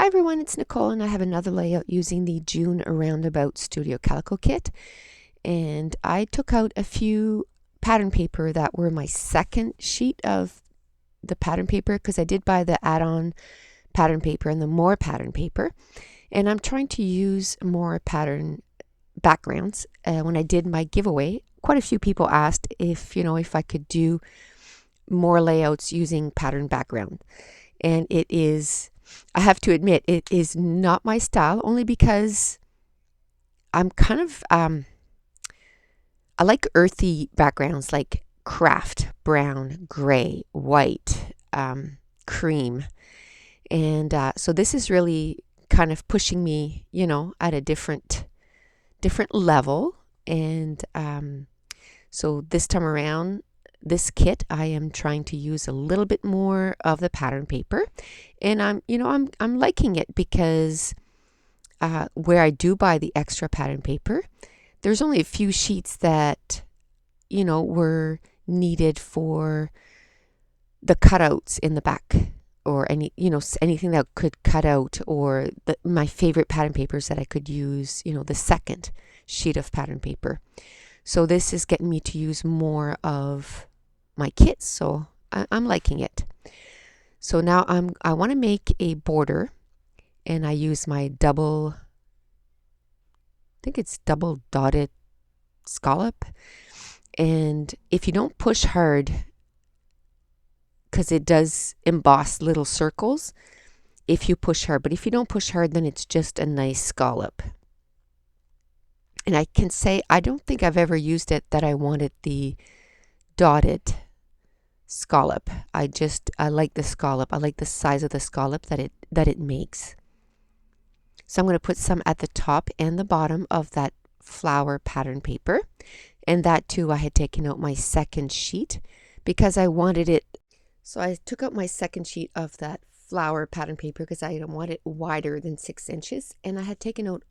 Hi everyone, it's Nicole and I have another layout using the June Roundabout Studio Calico kit. And I took out a few pattern paper that were my second sheet of the pattern paper because I did buy the add-on pattern paper and the more pattern paper. And I'm trying to use more pattern backgrounds. When I did my giveaway, quite a few people asked if I could do more layouts using pattern background. And I have to admit, it is not my style, only because I'm kind of, I like earthy backgrounds like craft, brown, gray, white, cream. And so this is really kind of pushing me, at a different level. And so this time around, this kit, I am trying to use a little bit more of the pattern paper, and I'm liking it because where I do buy the extra pattern paper, there's only a few sheets that were needed for the cutouts in the back, or anything that could cut out, or my favorite pattern papers that I could use, the second sheet of pattern paper. So this is getting me to use more of my kits, so I'm liking it. So now I want to make a border, and I use my double dotted scallop. And if you don't push hard, because it does emboss little circles if you push hard, but if you don't push hard, then it's just a nice scallop. And I can say I don't think I've ever used it that I wanted the dotted scallop. I like the scallop. I like the size of the scallop that it makes. So I'm going to put some at the top and the bottom of that flower pattern paper. And that too, I had taken out my second sheet because I wanted it. So I took out my second sheet of that flower pattern paper because I want it wider than 6 inches. And I had taken out,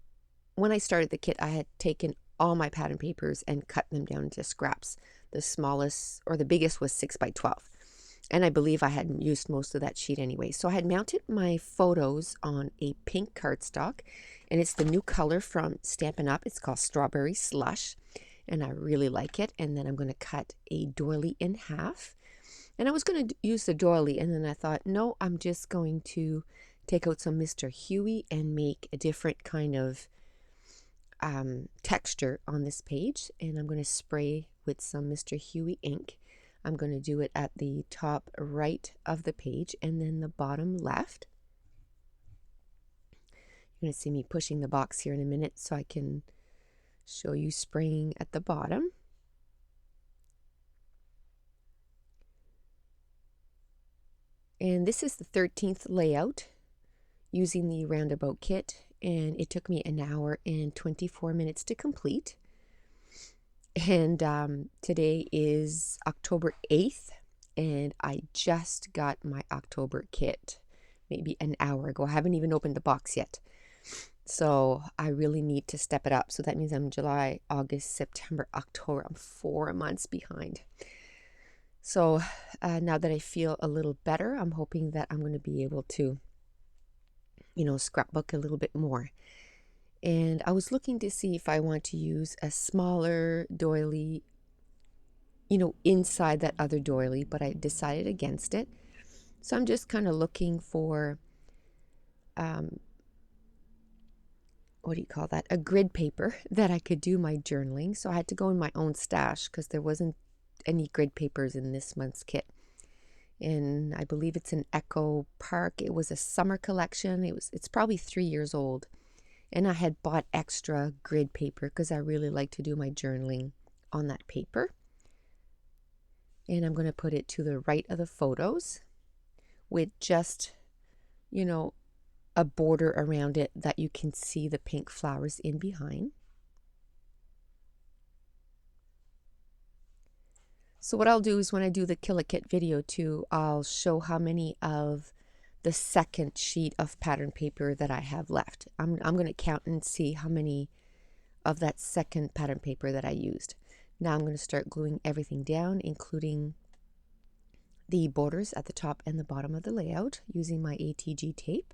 when I started the kit, I had taken all my pattern papers and cut them down into scraps. The smallest or the biggest was 6 by 12. And I believe I had used most of that sheet anyway. So I had mounted my photos on a pink cardstock, and it's the new color from Stampin' Up. It's called Strawberry Slush, and I really like it. And then I'm going to cut a doily in half. And I was going to use the doily, and then I thought, no, I'm just going to take out some Mr. Huey and make a different kind of texture on this page. And I'm going to spray with some Mr. Huey ink. I'm going to do it at the top right of the page and then the bottom left. You're going to see me pushing the box here in a minute so I can show you spraying at the bottom. And this is the 13th layout using the Roundabout kit, and it took me an hour and 24 minutes to complete. And today is October 8th, and I just got my October kit maybe an hour ago. I haven't even opened the box yet. So I really need to step it up. So that means I'm July, August, September, October. I'm 4 months behind. So now that I feel a little better, I'm hoping that I'm going to be able to, scrapbook a little bit more. And I was looking to see if I want to use a smaller doily, inside that other doily, but I decided against it. So I'm just kind of looking for, a grid paper that I could do my journaling. So I had to go in my own stash because there wasn't any grid papers in this month's kit. And I believe it's an Echo Park. It was a summer collection. It's probably 3 years old. And I had bought extra grid paper because I really like to do my journaling on that paper. And I'm going to put it to the right of the photos with just, a border around it that you can see the pink flowers in behind. So what I'll do is when I do the Kill a Kit video too, I'll show how many of the second sheet of pattern paper that I have left. I'm going to count and see how many of that second pattern paper that I used. Now I'm going to start gluing everything down, including the borders at the top and the bottom of the layout using my ATG tape.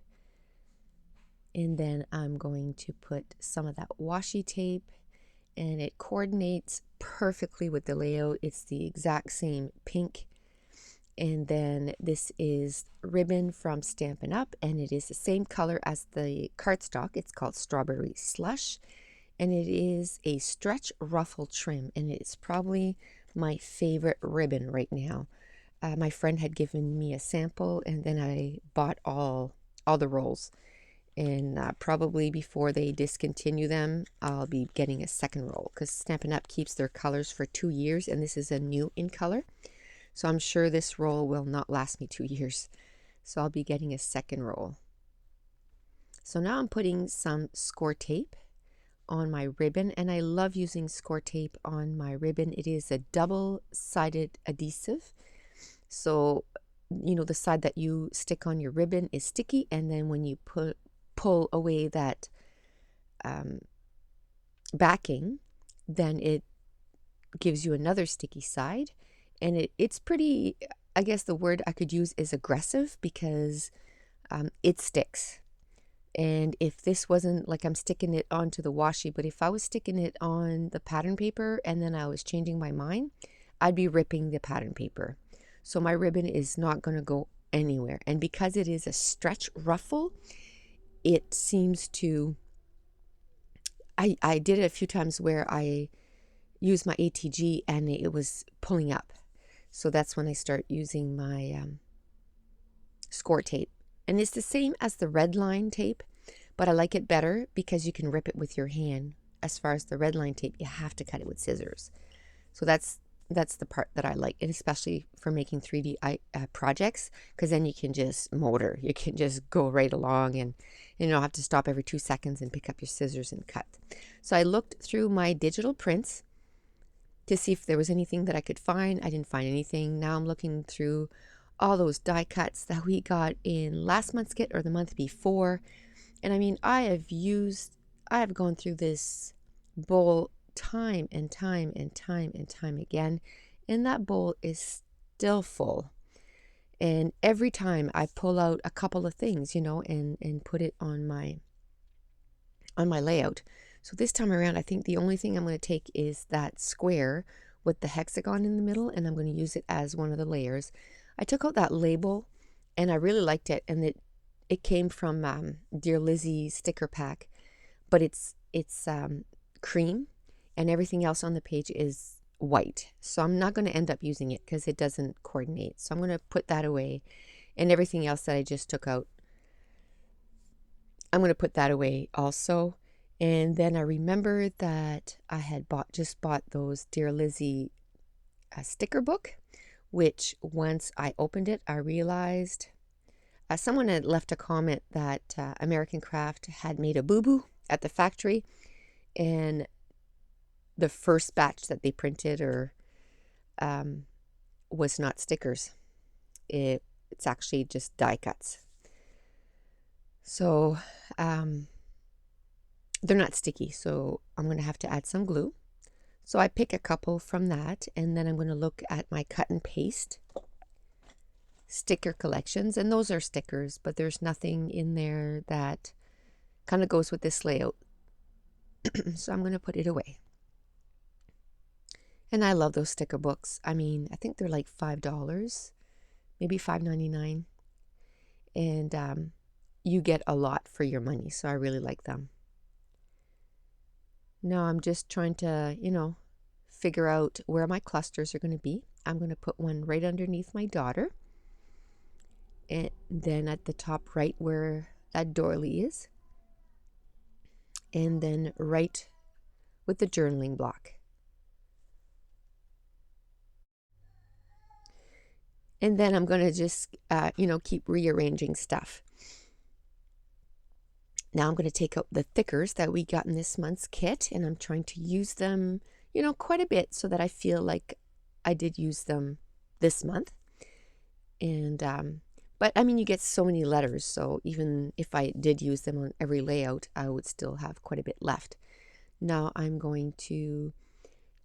And then I'm going to put some of that washi tape, and it coordinates perfectly with the layout. It's the exact same pink. And then this is ribbon from Stampin' Up, and it is the same color as the cardstock. It's called Strawberry Slush, and it is a stretch ruffle trim, and it's probably my favorite ribbon right now. My friend had given me a sample, and then I bought all the rolls. And probably before they discontinue them, I'll be getting a second roll, because Stampin' Up keeps their colors for 2 years, and this is a new in color. So I'm sure this roll will not last me 2 years. So I'll be getting a second roll. So now I'm putting some score tape on my ribbon, and I love using score tape on my ribbon. It is a double-sided adhesive. So, you know, the side that you stick on your ribbon is sticky, and then when you pull away that backing, then it gives you another sticky side. And it's pretty, I guess the word I could use is aggressive, because it sticks. And if this wasn't like I'm sticking it onto the washi, but if I was sticking it on the pattern paper and then I was changing my mind, I'd be ripping the pattern paper. So my ribbon is not going to go anywhere. And because it is a stretch ruffle, it seems to, I did it a few times where I used my ATG and it was pulling up. So that's when I start using my score tape. And it's the same as the red line tape, but I like it better because you can rip it with your hand. As far as the red line tape, you have to cut it with scissors. So that's the part that I like, and especially for making 3D projects, because then you can just motor. You can just go right along, and you don't have to stop every 2 seconds and pick up your scissors and cut. So I looked through my digital prints to see if there was anything that I could find. I didn't find anything. Now I'm looking through all those die cuts that we got in last month's kit or the month before. And I mean, I have gone through this bowl time and time and time and time again, and that bowl is still full. And every time I pull out a couple of things, you know, and put it on my layout. So this time around, I think the only thing I'm going to take is that square with the hexagon in the middle, and I'm going to use it as one of the layers. I took out that label, and I really liked it, and it came from Dear Lizzie sticker pack, but it's cream, and everything else on the page is white. So I'm not going to end up using it because it doesn't coordinate. So I'm going to put that away, and everything else that I just took out, I'm going to put that away also. And then I remembered that I had just bought those Dear Lizzie sticker book, which once I opened it, I realized someone had left a comment that American Craft had made a boo-boo at the factory, and the first batch that they printed was not stickers. It's actually just die cuts. So they're not sticky, so I'm going to have to add some glue. So I pick a couple from that, and then I'm going to look at my cut and paste sticker collections, and those are stickers, but there's nothing in there that kind of goes with this layout. So I'm going to put it away. And I love those sticker books. I mean, I think they're like $5, maybe $5.99, and you get a lot for your money, so I really like them. Now I'm just trying to, you know, figure out where my clusters are going to be. I'm going to put one right underneath my daughter, and then at the top right where that doily is, and then right with the journaling block. And then I'm going to just, you know, keep rearranging stuff. Now I'm going to take out the thickers that we got in this month's kit, and I'm trying to use them, you know, quite a bit so that I feel like I did use them this month. And, but I mean, you get so many letters, so even if I did use them on every layout, I would still have quite a bit left. Now I'm going to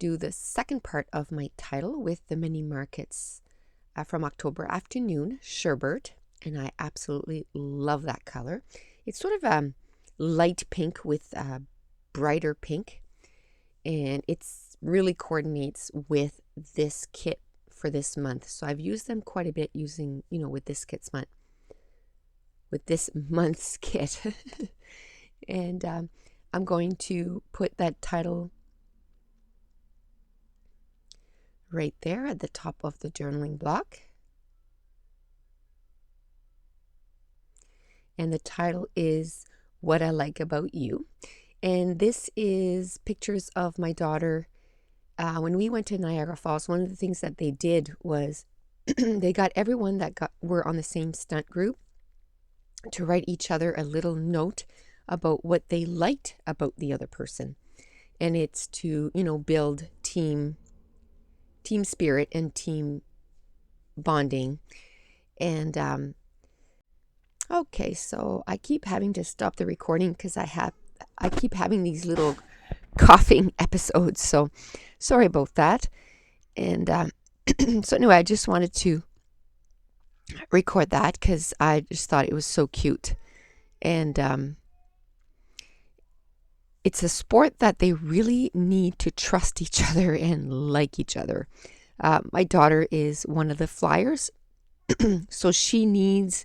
do the second part of my title with the Mini Markets from October Afternoon, Sherbert, and I absolutely love that color. It's sort of light pink with brighter pink, and it's really coordinates with this kit for this month. So I've used them quite a bit using, with this month's kit. And I'm going to put that title right there at the top of the journaling block. And the title is What I Like About You. And this is pictures of my daughter. When we went to Niagara Falls, one of the things that they did was they got everyone that were on the same stunt group to write each other a little note about what they liked about the other person. And it's to, build team spirit and team bonding. And okay, so I keep having to stop the recording because I keep having these little coughing episodes. So sorry about that. And so anyway, I just wanted to record that because I just thought it was so cute. And it's a sport that they really need to trust each other and like each other. My daughter is one of the flyers, so she needs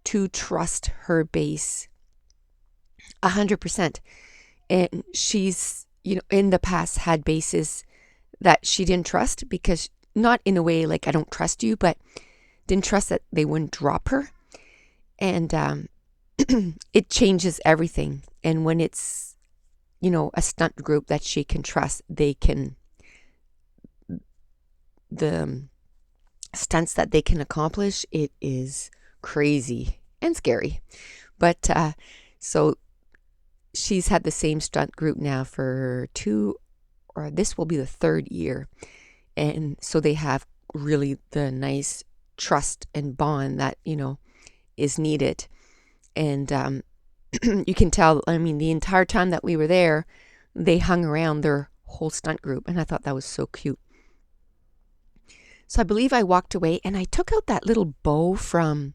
to trust her base 100%. And she's, in the past had bases that she didn't trust, because not in a way like I don't trust you, but didn't trust that they wouldn't drop her. And it changes everything. And when it's, a stunt group that she can trust, the stunts that they can accomplish, it is crazy and scary. But so she's had the same stunt group now for this will be the third year. And so they have really the nice trust and bond that, is needed. And you can tell, the entire time that we were there, they hung around their whole stunt group. And I thought that was so cute. So I believe I walked away and I took out that little bow from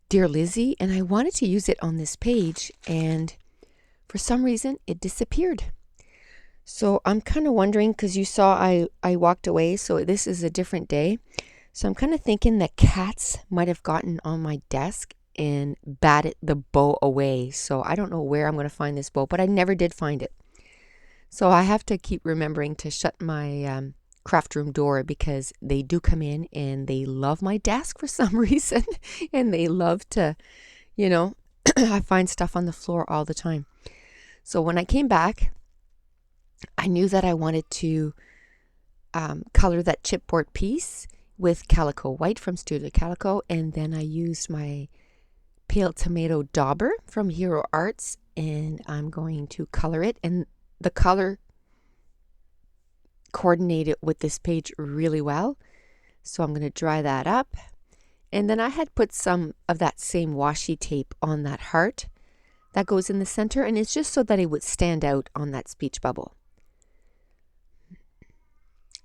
Dear Lizzie, and I wanted to use it on this page, and for some reason it disappeared. So I'm kind of wondering, because you saw I walked away, so this is a different day. So I'm kind of thinking that cats might have gotten on my desk and batted the bow away. So I don't know where I'm going to find this bow, but I never did find it. So I have to keep remembering to shut my craft room door, because they do come in and they love my desk for some reason. And they love to, I find stuff on the floor all the time. So when I came back, I knew that I wanted to color that chipboard piece with Calico White from Studio Calico. And then I used my Pale Tomato Dauber from Hero Arts, and I'm going to color it. And the color coordinated with this page really well. So I'm going to dry that up. And then I had put some of that same washi tape on that heart that goes in the center, and it's just so that it would stand out on that speech bubble.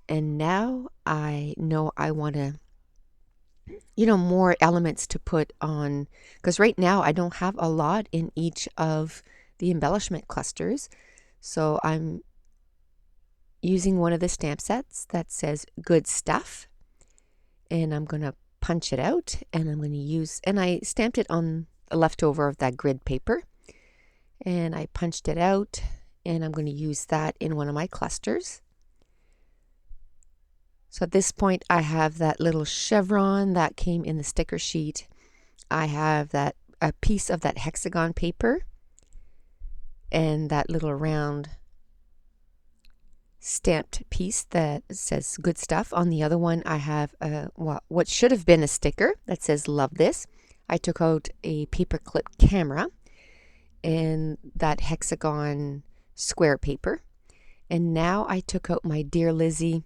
And now I know I want to, more elements to put on, because right now I don't have a lot in each of the embellishment clusters. So I'm using one of the stamp sets that says Good Stuff, and I'm going to punch it out, and I'm going to use, and I stamped it on a leftover of that grid paper, and I punched it out, and I'm going to use that in one of my clusters. So at this point, I have that little chevron that came in the sticker sheet. I have a piece of that hexagon paper and that little round stamped piece that says Good Stuff. On the other one, I have what should have been a sticker that says Love This. I took out a paperclip camera and that hexagon square paper. And now I took out my Dear Lizzie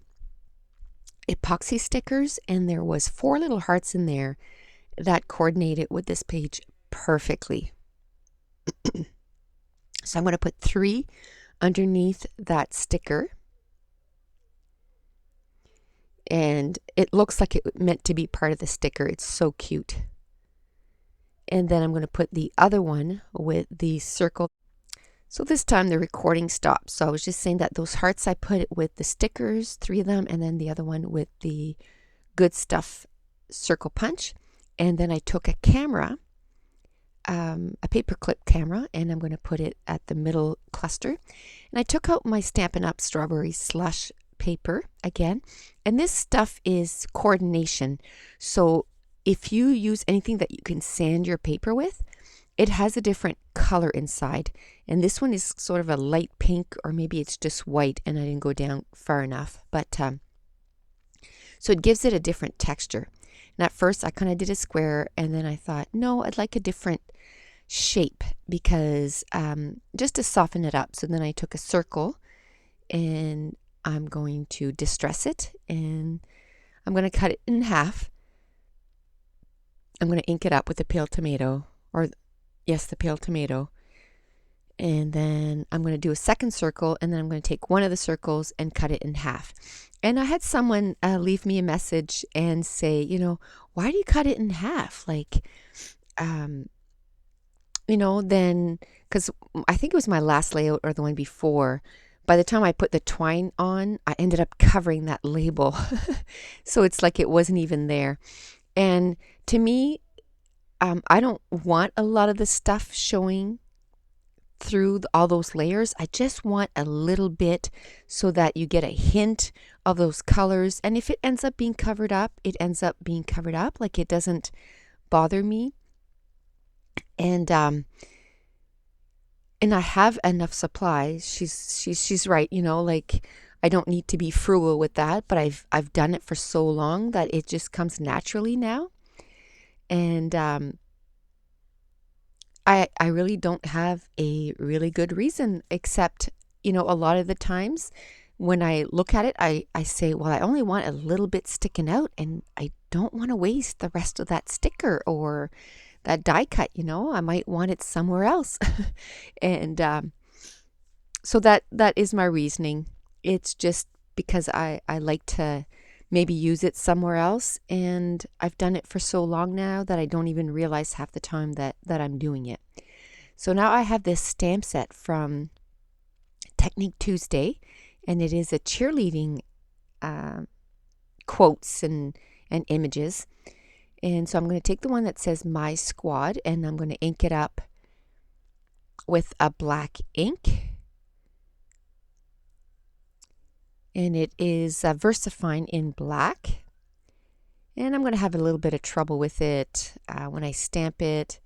epoxy stickers, and there was 4 little hearts in there that coordinated with this page perfectly. So I'm going to put 3 underneath that sticker, and it looks like it meant to be part of the sticker. It's so cute. And then I'm going to put the other one with the circle. So this time the recording stopped. So I was just saying that those hearts, I put it with the stickers, 3 of them, and then the other one with the Good Stuff circle punch. And then I took a camera, a paperclip camera, and I'm going to put it at the middle cluster. And I took out my Stampin' Up! Strawberry Slush paper again. And this stuff is coordination. So if you use anything that you can sand your paper with, it has a different color inside. And this one is sort of a light pink, or maybe it's just white and I didn't go down far enough. But so it gives it a different texture. And at first I kind of did a square, and then I thought, no, I'd like a different shape because just to soften it up. So then I took a circle and I'm going to distress it, and I'm going to cut it in half. I'm going to ink it up with the pale tomato, or yes, the pale tomato. And then I'm going to do a second circle, and then I'm going to take one of the circles and cut it in half. And I had someone leave me a message and say, you know, why do you cut it in half? Like, you know, then, because I think it was my last layout or the one before, by the time I put the twine on, I ended up covering that label. So it's like it wasn't even there. And to me, I don't want a lot of the stuff showing through all those layers. I just want a little bit so that you get a hint of those colors. And if it ends up being covered up, it ends up being covered up. Like, it doesn't bother me. And I have enough supplies. She's right, you know, like, I don't need to be frugal with that, but I've done it for so long that it just comes naturally now. And I really don't have a really good reason, except, you know, a lot of the times when I look at it, I say, well, I only want a little bit sticking out, and I don't want to waste the rest of that sticker or that die cut, you know. I might want it somewhere else. And so that is my reasoning. It's just because I like to maybe use it somewhere else, and I've done it for so long now that I don't even realize half the time that I'm doing it. So now I have this stamp set from Technique Tuesday, and it is a cheerleading quotes and images. And so I'm going to take the one that says My Squad, and I'm going to ink it up with a black ink. And it is VersaFine in black. And I'm going to have a little bit of trouble with it. When I stamp it,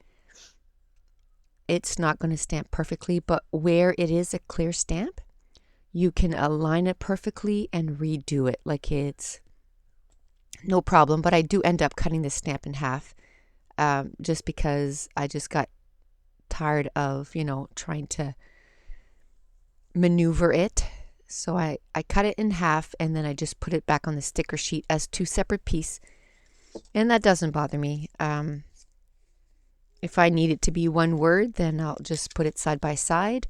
it's not going to stamp perfectly, but where it is a clear stamp, you can align it perfectly and redo it. Like, it's no problem. But I do end up cutting the stamp in half just because I just got tired of, you know, trying to maneuver it. So I cut it in half, and then I just put it back on the sticker sheet as 2 separate pieces. And that doesn't bother me. If I need it to be one word, then I'll just put it side by side.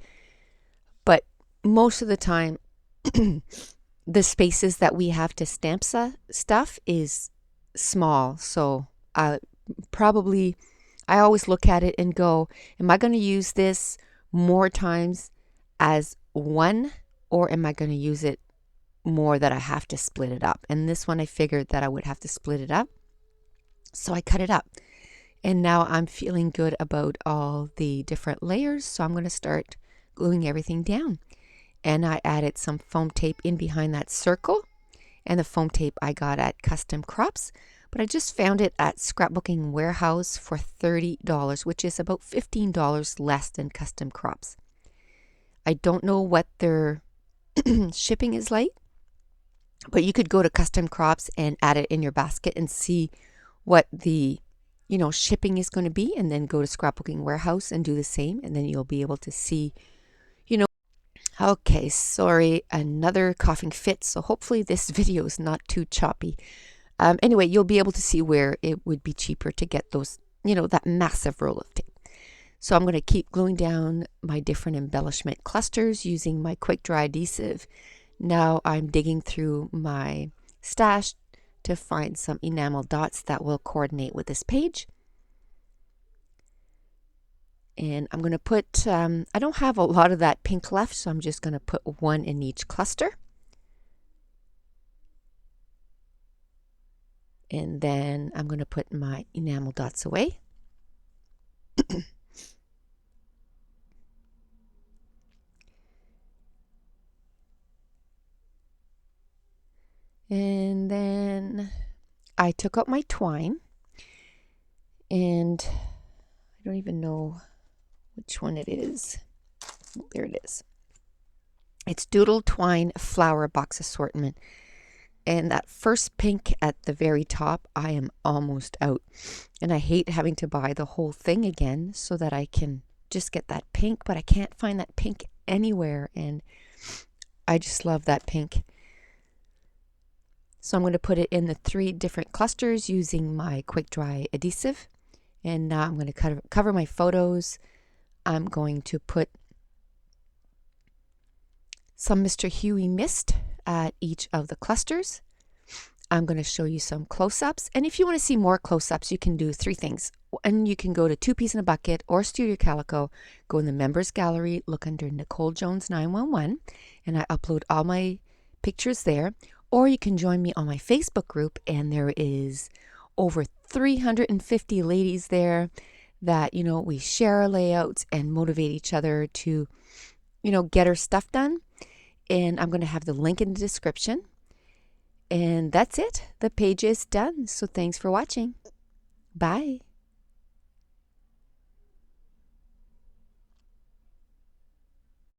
But most of the time, the spaces that we have to stamp stuff is small. So I always look at it and go, am I going to use this more times as one, or am I going to use it more that I have to split it up? And this one I figured that I would have to split it up. So I cut it up. And now I'm feeling good about all the different layers. So I'm going to start gluing everything down. And I added some foam tape in behind that circle. And the foam tape I got at Custom Crops. But I just found it at Scrapbooking Warehouse for $30, which is about $15 less than Custom Crops. I don't know what their shipping is like, but you could go to Custom Crops and add it in your basket and see what the, you know, shipping is going to be, and then go to Scrapbooking Warehouse and do the same, and then you'll be able to see, you know. Okay, sorry, another coughing fit, so hopefully this video is not too choppy. Anyway, you'll be able to see where it would be cheaper to get those, you know, that massive roll of tape. So I'm going to keep gluing down my different embellishment clusters using my quick dry adhesive. Now I'm digging through my stash to find some enamel dots that will coordinate with this page. And I'm going to put, I don't have a lot of that pink left, so I'm just going to put one in each cluster. And then I'm going to put my enamel dots away. And then I took out my twine, and I don't even know which one it is. There it is. It's Doodle Twine Flower Box Assortment. And that first pink at the very top, I am almost out. And I hate having to buy the whole thing again so that I can just get that pink, but I can't find that pink anywhere. And I just love that pink. So I'm going to put it in the 3 different clusters using my quick dry adhesive. And now I'm going to cover my photos. I'm going to put some Mr. Huey Mist at each of the clusters. I'm going to show you some close-ups. And if you want to see more close-ups, you can do 3 things. And you can go to 2 Piece in a Bucket or Studio Calico, go in the members gallery, look under Nicole Jones 911, and I upload all my pictures there. Or you can join me on my Facebook group, and there is over 350 ladies there that, we share our layouts and motivate each other to, get our stuff done. And I'm going to have the link in the description. And that's it. The page is done. So thanks for watching. Bye.